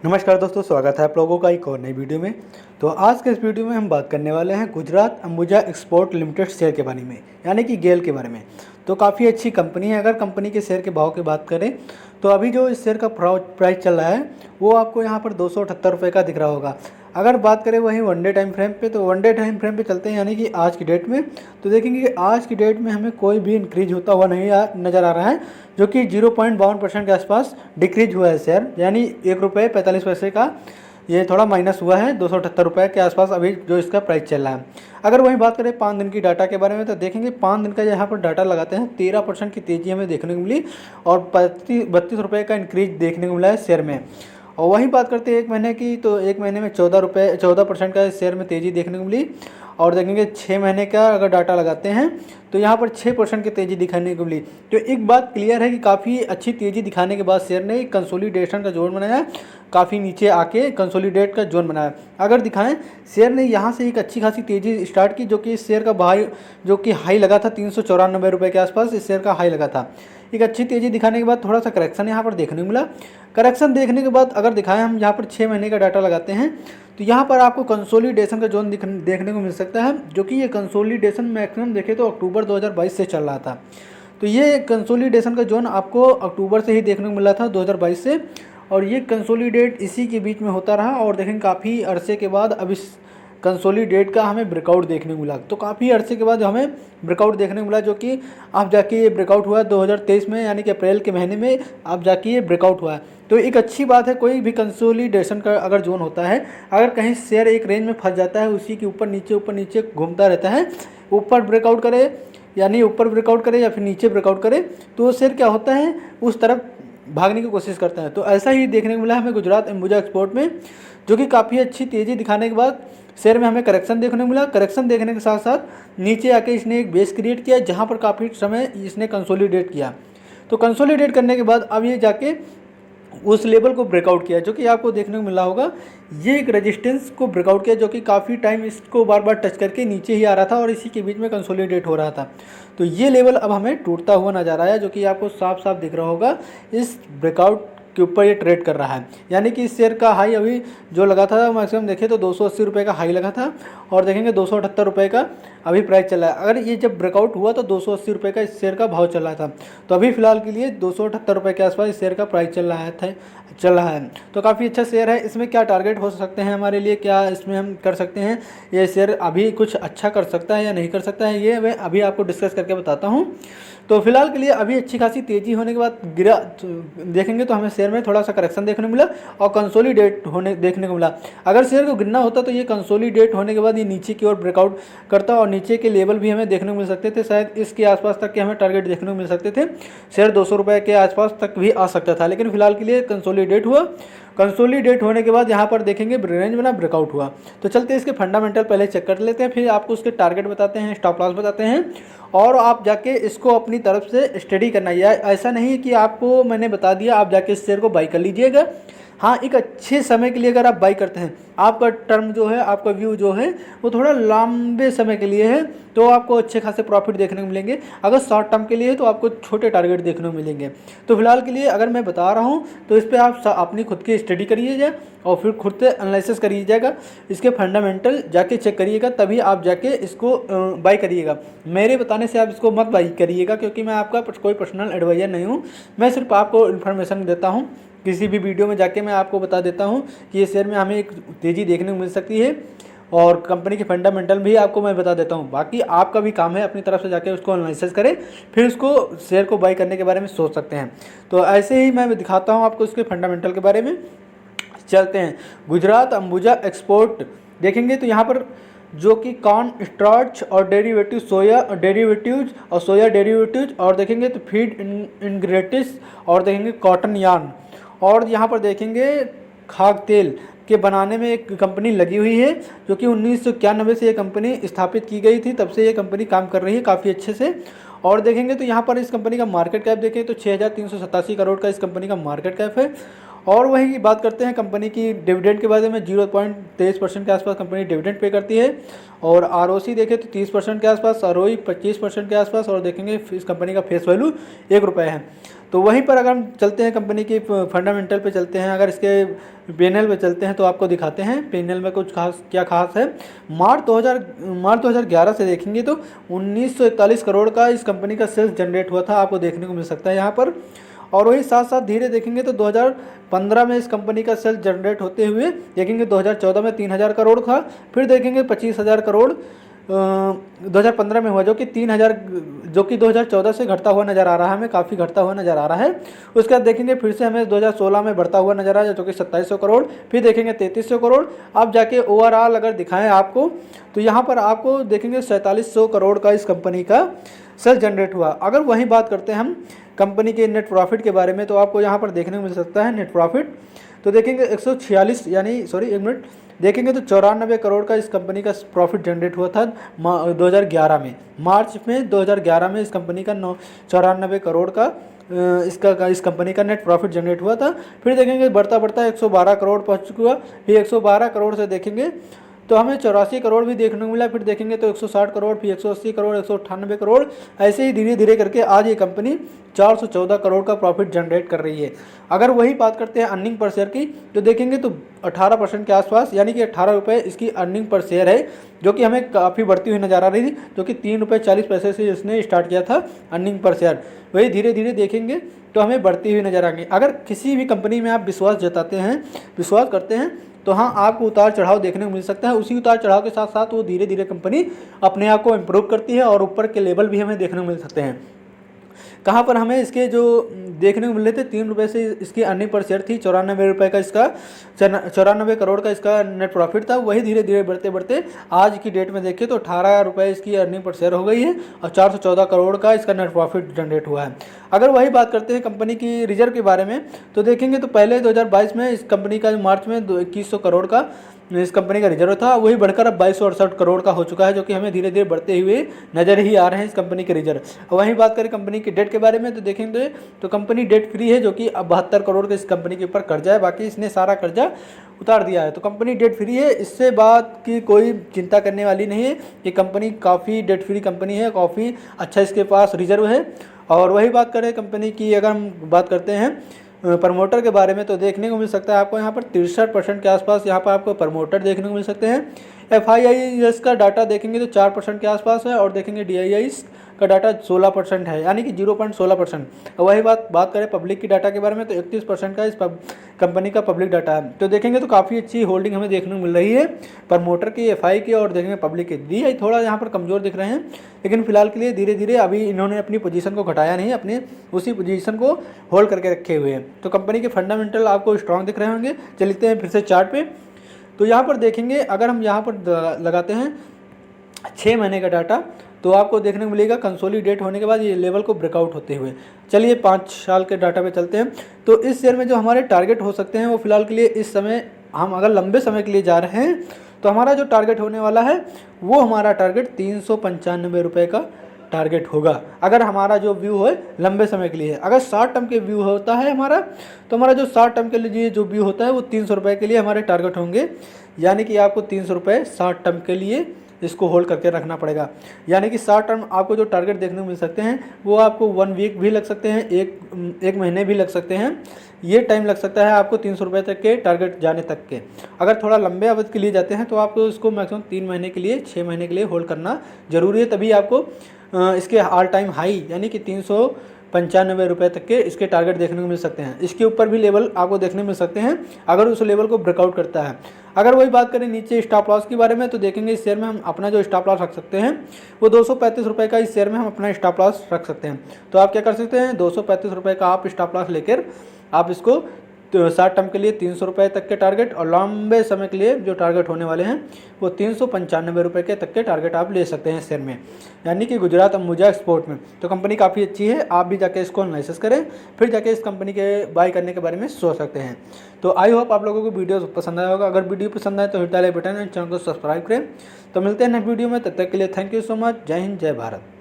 नमस्कार दोस्तों, स्वागत है आप लोगों का एक और नई वीडियो में। तो आज के इस वीडियो में हम बात करने वाले हैं Gujarat Ambuja export limited share के बारे में, यानी कि गेल के बारे में। तो काफ़ी अच्छी कंपनी है। अगर कंपनी के शेयर के भाव की बात करें तो अभी जो इस शेयर का प्राइस चल रहा है वो आपको यहाँ पर 278 रुपये का दिख रहा होगा। अगर बात करें वहीं वनडे टाइम फ्रेम पे, तो वनडे टाइम फ्रेम पे चलते हैं, यानी कि आज की डेट में, तो देखेंगे कि आज की डेट में हमें कोई भी इंक्रीज होता हुआ नहीं नज़र आ रहा है, जो कि 0.52% के आसपास डिक्रीज हुआ है शेयर, यानी ₹1.45 का ये थोड़ा माइनस हुआ है। 278 के आसपास अभी जो इसका प्राइस चल रहा है। अगर वहीं बात करें 5 दिन की डाटा के बारे में, तो देखेंगे 5 दिन का यहाँ पर डाटा लगाते हैं, 13% की तेज़ी हमें देखने को मिली और 32 का इंक्रीज देखने को मिला है शेयर में। और वहीं बात करते हैं एक महीने की, तो एक महीने में 14% का शेयर में तेज़ी देखने को मिली। और देखेंगे 6 महीने का अगर डाटा लगाते हैं तो यहाँ पर 6% की तेज़ी दिखाने को मिली। तो एक बात क्लियर है कि काफ़ी अच्छी तेज़ी दिखाने के बाद शेयर ने कंसोलिडेशन का जोन बनाया, काफ़ी नीचे आके कंसोलिडेट का जोन बनाया। अगर दिखाएं, शेयर ने यहाँ से एक अच्छी खासी तेज़ी स्टार्ट की, जो कि इस शेयर का भाई जो कि हाई लगा था 394 रुपये के आसपास इस शेयर का हाई लगा था। एक अच्छी तेज़ी दिखाने के बाद थोड़ा सा करेक्शन यहाँ पर देखने को मिला। करेक्शन देखने के बाद अगर दिखाएं हम यहाँ पर 6 महीने का डाटा लगाते हैं, तो यहाँ पर आपको कंसोलिडेशन का जोन देखने को मिल सकता है, जो कि ये कंसोलिडेशन मैक्सिमम देखें तो अक्टूबर 2022 से चल रहा था। तो ये कंसोलिडेशन का जोन आपको अक्टूबर से ही देखने को मिला था 2022 से, और ये कंसोलिडेट इसी के बीच में होता रहा। और देखें काफ़ी अरसे के बाद अब इस कंसोलिडेट का हमें ब्रेकआउट देखने को मिला। तो काफ़ी अरसे के बाद हमें ब्रेकआउट देखने को मिला, जो कि अब जाके ये ब्रेकआउट हुआ 2023 में, यानी कि अप्रैल के महीने में अब जाके ये ब्रेकआउट हुआ है। तो एक अच्छी बात है, कोई भी कंसोलिडेशन का अगर जोन होता है, अगर कहीं शेयर एक रेंज में फंस जाता है, उसी के ऊपर नीचे घूमता रहता है, ऊपर ब्रेकआउट करे यानी ऊपर ब्रेकआउट करे या फिर नीचे ब्रेकआउट करे, तो शेयर क्या होता है उस तरफ भागने की कोशिश करता है। तो ऐसा ही देखने को मिला हमें गुजरात अंबुजा एक्सपोर्ट में, जो कि काफ़ी अच्छी तेज़ी दिखाने के बाद शेयर में हमें करेक्शन देखने को मिला। करेक्शन देखने के साथ साथ नीचे आके इसने एक बेस क्रिएट किया, जहां पर काफ़ी समय इसने कंसोलिडेट किया। तो कंसोलिडेट करने के बाद अब ये जाके उस लेवल को ब्रेकआउट किया, जो कि आपको देखने को मिला होगा। ये एक रेजिस्टेंस को ब्रेकआउट किया, जो कि काफ़ी टाइम इसको बार बार टच करके नीचे ही आ रहा था और इसी के बीच में कंसोलिडेट हो रहा था। तो ये लेवल अब हमें टूटता हुआ नजर आया, जो कि आपको साफ साफ दिख रहा होगा। इस ब्रेकआउट के ऊपर ये ट्रेड कर रहा है, यानी कि इस शेयर का हाई अभी जो लगा था मैक्सिमम देखें तो 280 रुपये का हाई लगा था, और देखेंगे 278 रुपये का अभी प्राइस चला है। अगर ये जब ब्रेकआउट हुआ तो 280 रुपये का इस शेयर का भाव चल रहा था। तो अभी फिलहाल के लिए 278 रुपये के आसपास इस शेयर का प्राइस चल रहा है। तो काफ़ी अच्छा शेयर है। इसमें क्या टारगेट हो सकते हैं हमारे लिए, क्या इसमें हम कर सकते हैं, ये शेयर अभी कुछ अच्छा कर सकता है या नहीं कर सकता है, ये मैं अभी आपको डिस्कस करके बताता हूँ। तो फिलहाल के लिए अभी अच्छी खासी तेज़ी होने के बाद गिरा देखेंगे तो हमें शेयर में थोड़ा सा करेक्शन देखने को मिला और कंसोलिडेट होने देखने को मिला। अगर शेयर को गिरना होता तो ये कंसोलिडेट होने के बाद ये नीचे की ओर ब्रेकआउट करता और नीचे के लेवल भी हमें देखने को मिल सकते थे, शायद इसके आसपास तक के हमें टारगेट देखने को मिल सकते थे। शेयर 200 रुपये के आसपास तक भी आ सकता था, लेकिन फिलहाल के लिए कंसोलिडेट हुआ। कंसोलिडेट होने के बाद यहाँ पर देखेंगे रेंज बना, ब्रेकआउट हुआ। तो चलते हैं इसके फंडामेंटल पहले चेक कर लेते हैं, फिर आपको उसके टारगेट बताते हैं, स्टॉप लॉस बताते हैं, और आप जाके इसको अपनी तरफ से स्टडी करना है। ऐसा नहीं कि आपको मैंने बता दिया आप जाके इस शेयर को बाई कर लीजिएगा। हाँ, एक अच्छे समय के लिए अगर आप बाई करते हैं, आपका टर्म जो है, आपका व्यू जो है वो थोड़ा लंबे समय के लिए है, तो आपको अच्छे खासे प्रॉफिट देखने को मिलेंगे। अगर शॉर्ट टर्म के लिए है तो आपको छोटे टारगेट देखने को मिलेंगे। तो फिलहाल के लिए अगर मैं बता रहा हूँ तो इस पर आप अपनी खुद की स्टडी करिएगा और फिर खुद से एनालिसिस करिएगा, इसके फंडामेंटल जाके चेक करिएगा, तभी आप जाके इसको बाई करिएगा। मेरे बताने से आप इसको मत बाई करिएगा, क्योंकि मैं आपका कोई पर्सनल एडवाइजर नहीं हूँ। मैं सिर्फ आपको इन्फॉर्मेशन देता हूँ। किसी भी वीडियो में जाके मैं आपको बता देता हूँ कि ये शेयर में हमें एक तेज़ी देखने को मिल सकती है, और कंपनी के फंडामेंटल भी आपको मैं बता देता हूँ। बाकी आपका भी काम है अपनी तरफ से जाके उसको एनालिसिस करें, फिर उसको शेयर को बाई करने के बारे में सोच सकते हैं। तो ऐसे ही मैं दिखाता हूँ आपको उसके फंडामेंटल के बारे में। चलते हैं गुजरात अंबुजा एक्सपोर्ट देखेंगे, तो यहाँ पर जो कि कॉर्न स्टार्च और डेरिवेटिव सोया डेरिवेटिव्स और सोया डेरिवेटिव्स, और देखेंगे तो फीड इंग्रेटिव्स, और देखेंगे कॉटन यार्न, और यहाँ पर देखेंगे खाद्य तेल के बनाने में एक कंपनी लगी हुई है, जो कि 1991 से ये कंपनी स्थापित की गई थी, तब से ये कंपनी काम कर रही है काफ़ी अच्छे से। और देखेंगे तो यहाँ पर इस कंपनी का मार्केट कैप देखें तो 6,387 करोड़ का इस कंपनी का मार्केट कैप है। और वहीं बात करते हैं कंपनी की डिविडेंड के बारे में, 0.23% के आसपास कंपनी डिविडेंड पे करती है। और आरओसी देखें तो 30% के आसपास, आरओई 25% के आसपास, और देखेंगे इस कंपनी का फेस वैल्यू 1 रुपये है। तो वहीं पर अगर हम चलते हैं कंपनी की फंडामेंटल पे चलते हैं, अगर इसके पीएनएल पे चलते हैं तो आपको दिखाते हैं पीएनएल में कुछ खास क्या खास है। मार्च 2011 से देखेंगे तो 1941 करोड़ का इस कंपनी का सेल्स जनरेट हुआ था, आपको देखने को मिल सकता है यहाँ पर। और वही साथ साथ धीरे देखेंगे तो 2015 में इस कंपनी का सेल्स जनरेट होते हुए देखेंगे 2014 में 3000 करोड़ था, फिर देखेंगे 25,000 करोड़ 2015 में हुआ, जो कि 3000, जो कि 2014 से घटता हुआ नज़र आ रहा है, हमें काफ़ी घटता हुआ नज़र आ रहा है। उसके बाद देखेंगे फिर से हमें 2016 में बढ़ता हुआ नज़र आ रहा है, जो कि 2700 करोड़, फिर देखेंगे 3300 करोड़। अब जाके ओवरऑल अगर दिखाएं आपको तो यहाँ पर आपको देखेंगे 4700 करोड़ का इस कंपनी का सेल्स जनरेट हुआ। अगर वहीं बात करते हैं हम कंपनी के नेट प्रॉफिट के बारे में, तो आपको यहाँ पर देखने को मिल सकता है नेट प्रॉफिट। तो देखेंगे 146 यानी सॉरी 1 मिनट, देखेंगे तो 94 करोड़ का इस कंपनी का प्रॉफिट जनरेट हुआ था 2011 में। मार्च में 2011 में इस कंपनी का 94 करोड़ का इस कंपनी का नेट प्रॉफिट जनरेट हुआ था। फिर देखेंगे बढ़ता बढ़ता 112 करोड़ पहुँच चुका, फिर 112 करोड़ से देखेंगे तो हमें 84 करोड़ भी देखने को मिला, फिर देखेंगे तो 160 करोड़, फिर 180 करोड़, 198 करोड़, ऐसे ही धीरे धीरे करके आज ये कंपनी 414 करोड़ का प्रॉफिट जनरेट कर रही है। अगर वही बात करते हैं अर्निंग पर शेयर की, तो देखेंगे तो 18% के आसपास, यानी कि 18 रुपये इसकी अर्निंग पर शेयर है, जो कि हमें काफ़ी बढ़ती हुई नज़र आ रही थी, जो कि 3.40 रुपये से इसने स्टार्ट किया था अर्निंग पर शेयर। वही धीरे धीरे देखेंगे तो हमें बढ़ती हुई नज़र आएंगी। अगर किसी भी कंपनी में आप विश्वास जताते हैं, विश्वास करते हैं, तो हाँ आपको उतार चढ़ाव देखने को मिल सकता है। उसी उतार चढ़ाव के साथ साथ वो धीरे धीरे कंपनी अपने आप को इम्प्रूव करती है और ऊपर के लेवल भी हमें देखने को मिल सकते हैं। कहाँ पर हमें इसके जो देखने को मिल रहे थे 3 रुपये से इसकी अर्निंग पर शेयर थी, 94 रुपये का इसका 94 करोड़ का इसका नेट प्रॉफिट था। वही धीरे धीरे बढ़ते बढ़ते आज की डेट में देखिए तो 18 रुपये इसकी अर्निंग पर शेयर हो गई है और 414 करोड़ का इसका नेट प्रॉफिट जनरेट हुआ है। अगर वही बात करते हैं कंपनी की रिजर्व के बारे में, तो देखेंगे तो पहले 2022 में इस कंपनी का मार्च में 2100 करोड़ का इस कंपनी का रिजर्व था, वही बढ़कर अब 2268 करोड़ का हो चुका है, जो कि हमें धीरे धीरे बढ़ते हुए नजर ही आ रहे हैं इस कंपनी के रिजर्व। वहीं बात करें कंपनी की डेट के बारे में, तो देखेंगे तो कंपनी डेट फ्री है, जो कि अब 72 करोड़ का इस कंपनी के ऊपर कर्जा है, बाकी इसने सारा कर्जा उतार दिया है। तो कंपनी डेट फ्री है, इससे बात की कोई चिंता करने वाली नहीं है। ये कंपनी काफ़ी डेट फ्री कंपनी है, काफ़ी अच्छा इसके पास रिजर्व है। और वही बात करें कंपनी की, अगर हम बात करते हैं प्रमोटर के बारे में, तो देखने को मिल सकता है आपको यहाँ पर 63% के आसपास यहाँ पर आपको प्रमोटर देखने को मिल सकते हैं। FIIs का डाटा देखेंगे तो 4% के आसपास है, और देखेंगे DIIs का डाटा 16% है, यानी कि 0.16%। वही बात करें पब्लिक की डाटा के बारे में, तो 31% का इस कंपनी का पब्लिक डाटा है। तो देखेंगे तो काफ़ी अच्छी होल्डिंग हमें देखने को मिल रही है प्रमोटर की, FI की, और देखेंगे पब्लिक की। DI थोड़ा यहाँ पर कमज़ोर दिख रहे हैं, लेकिन फिलहाल के लिए धीरे धीरे अभी इन्होंने अपनी पोजीशन को घटाया नहीं, अपने उसी पोजीशन को होल्ड करके रखे हुए हैं। तो कंपनी के फंडामेंटल आपको स्ट्रॉन्ग दिख रहे होंगे। चलते हैं फिर से चार्ट पे, तो यहाँ पर देखेंगे अगर हम यहाँ पर लगाते हैं 6 महीने का डाटा, तो आपको देखने को मिलेगा कंसोलिडेट होने के बाद ये लेवल को ब्रेकआउट होते हुए। चलिए 5 साल के डाटा पे चलते हैं। तो इस शेयर में जो हमारे टारगेट हो सकते हैं वो फिलहाल के लिए इस समय, हम अगर लंबे समय के लिए जा रहे हैं तो हमारा जो टारगेट होने वाला है वो हमारा टारगेट 395 रुपये का टारगेट होगा, अगर हमारा जो व्यू है लंबे समय के लिए है। अगर शॉर्ट टर्म के व्यू होता है हमारा, तो हमारा जो शॉर्ट टर्म के लिए जो व्यू होता है वो 300 रुपये के लिए हमारे टारगेट होंगे, यानी कि आपको 300 रुपये शॉर्ट टर्म के लिए इसको होल्ड करके रखना पड़ेगा। यानी कि शॉर्ट टर्म आपको जो टारगेट देखने को मिल सकते हैं वो आपको 1 वीक भी लग सकते हैं, एक महीने भी लग सकते हैं, ये टाइम लग सकता है आपको 300 रुपये तक के टारगेट जाने तक के। अगर थोड़ा लंबे अवधि के लिए जाते हैं तो आपको इसको मैक्सिमम 3 महीने के लिए, 6 महीने के लिए होल्ड करना जरूरी है, तभी आपको इसके ऑल टाइम हाई यानी कि 395 रुपये तक के इसके टारगेट देखने को मिल सकते हैं। इसके ऊपर भी लेवल आपको देखने मिल सकते हैं अगर उस लेवल को ब्रेकआउट करता है। अगर वही बात करें नीचे स्टॉप लॉस के बारे में, तो देखेंगे इस शेयर में हम अपना जो स्टॉप लॉस रख सकते हैं वो 235 रुपये का इस शेयर में हम अपना स्टॉप लॉस रख सकते हैं। तो आप क्या कर सकते हैं, 235 रुपये का आप स्टॉप लॉस लेकर आप इसको शॉर्ट टर्म के लिए 300 रुपये तक के टारगेट, और लंबे समय के लिए जो टारगेट होने वाले हैं वो 395 रुपये के तक के टारगेट आप ले सकते हैं इस शेयर में, यानी कि गुजरात अंबुजा एक्सपोर्ट में। तो कंपनी काफ़ी अच्छी है, आप भी जाके इसको एनालिसिस करें, फिर जाके इस कंपनी के बाय करने के बारे में सोच सकते हैं। तो आई होप आप लोगों को वीडियो पसंद आया होगा। अगर वीडियो पसंद आए तो hit the like button and channel को सब्सक्राइब करें। तो मिलते हैं नेक्स्ट वीडियो में, तब तक के लिए थैंक यू सो मच। जय हिंद, जय भारत।